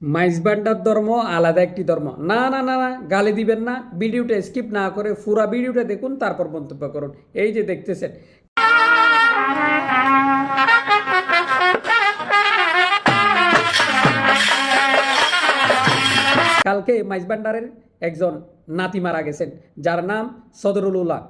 মাইজবান্ডার ধর্ম আলাদা একটি ধর্ম। না না না না, গালি দিবেন না, ভিডিওটা স্কিপ না করে পুরা ভিডিওটা দেখুন, তারপর মন্তব্য করুন। এই যে দেখতেছেন, কালকে মাইজবান্ডারের একজন নাতি মারা গেছেন, যার নাম সদরুল উল্লাহ।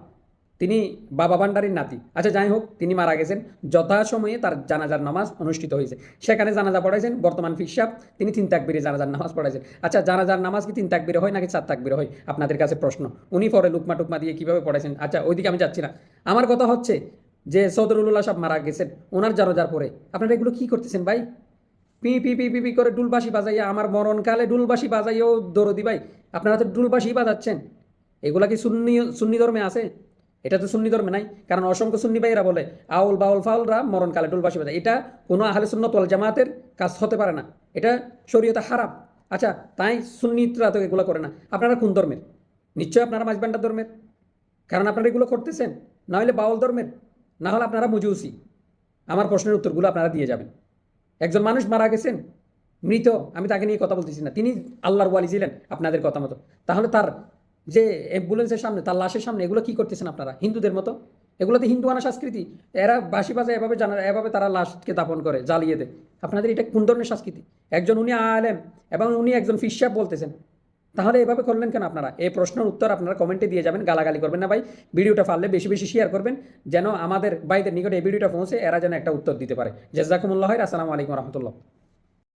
তিনি বাবা ভান্ডারীর নাতি। আচ্ছা, যাই হোক, তিনি মারা গেছেন। যথাসময়ে তার জানাজার নামাজ অনুষ্ঠিত হয়েছে। সেখানে জানাজা পড়াইছেন বর্তমান ফিসাব, তিনি 3 তাকবীরে জানাজার নামাজ পড়াইছেন। আচ্ছা, জানাজার নামাজ কি 3 তাকবীরে হয় নাকি 4 তাকবীরে হয়? আপনাদের কাছে প্রশ্ন। উনি পরে লুকমা টুকমা দিয়ে কীভাবে পড়াইছেন? আচ্ছা, ওইদিকে আমি যাচ্ছি না। আমার কথা হচ্ছে যে সদরুল্লাহ সাহেব মারা গেছেন, ওনার জানাজার পরে আপনারা এগুলো কী করতেছেন ভাই? P P P P P করে ডুলবাসি বাজাইয়া, আমার মরণকালে ডুলবাসি বাজাইয়াও দরদি ভাই, আপনারা তো ডুলবাসি বাজাচ্ছেন। এগুলা কি সুন্নি সুন্নি ধর্মে আছে? এটা তো সুন্নি ধর্মে নাই। কারণ অসংখ্য সুন্নি ভাইরা বলে আউল বাউল ফাউলরা মরণকালে ডুলবাসি বাজায়। এটা কোনো আহলে সুন্নাত ওয়াল জামাতের কাজ হতে পারে না। এটা শরীয়তে হারাম। আচ্ছা, তাই সুন্নিতরা তো এগুলো করে না। আপনারা কোন ধর্মের? নিশ্চয়ই আপনারা মাঝবান্ডার ধর্মের, কারণ আপনারা এগুলো করতেছেন। না হলে বাউল ধর্মের, না হলে আপনারা মুজুসি। আমার প্রশ্নের উত্তরগুলো আপনারা দিয়ে যাবেন। একজন মানুষ মারা গেছেন, মৃত, আমি তাকে নিয়ে কথা বলতেছি না, তিনি আল্লাহর ওয়ালি ছিলেন আপনাদের কথা মতো। তাহলে তার যে অ্যাম্বুলেন্সের সামনে, তার লাশের সামনে এগুলো কি করতেছেন আপনারা হিন্দুদের মতো? এগুলো তো হিন্দুয়ানা সংস্কৃতি। এরা বাঁশি বাজায়, এভাবে জানা, এভাবে তারা লাশকে দাফন করে, জ্বালিয়ে দেয়। আপনাদের এটা কোন ধরনের সংস্কৃতি? একজন উনি আলেম এবং উনি একজন ফিসাব বলতেছেন, তাহলে এভাবে করলেন কেন আপনারা? এই প্রশ্নের উত্তর আপনারা কমেন্টে দিয়ে যাবেন, গালাগালি করবেন না ভাই। ভিডিওটা পারলে বেশি বেশি শেয়ার করবেন, যেন আমাদের ভাইদের নিকটে এই ভিডিওটা পৌঁছে এরা যেন একটা উত্তর দিতে পারে। জাযাকুমুল্লাহ খাইর। আসসালামু আলাইকুম রহমতুল্লাহ।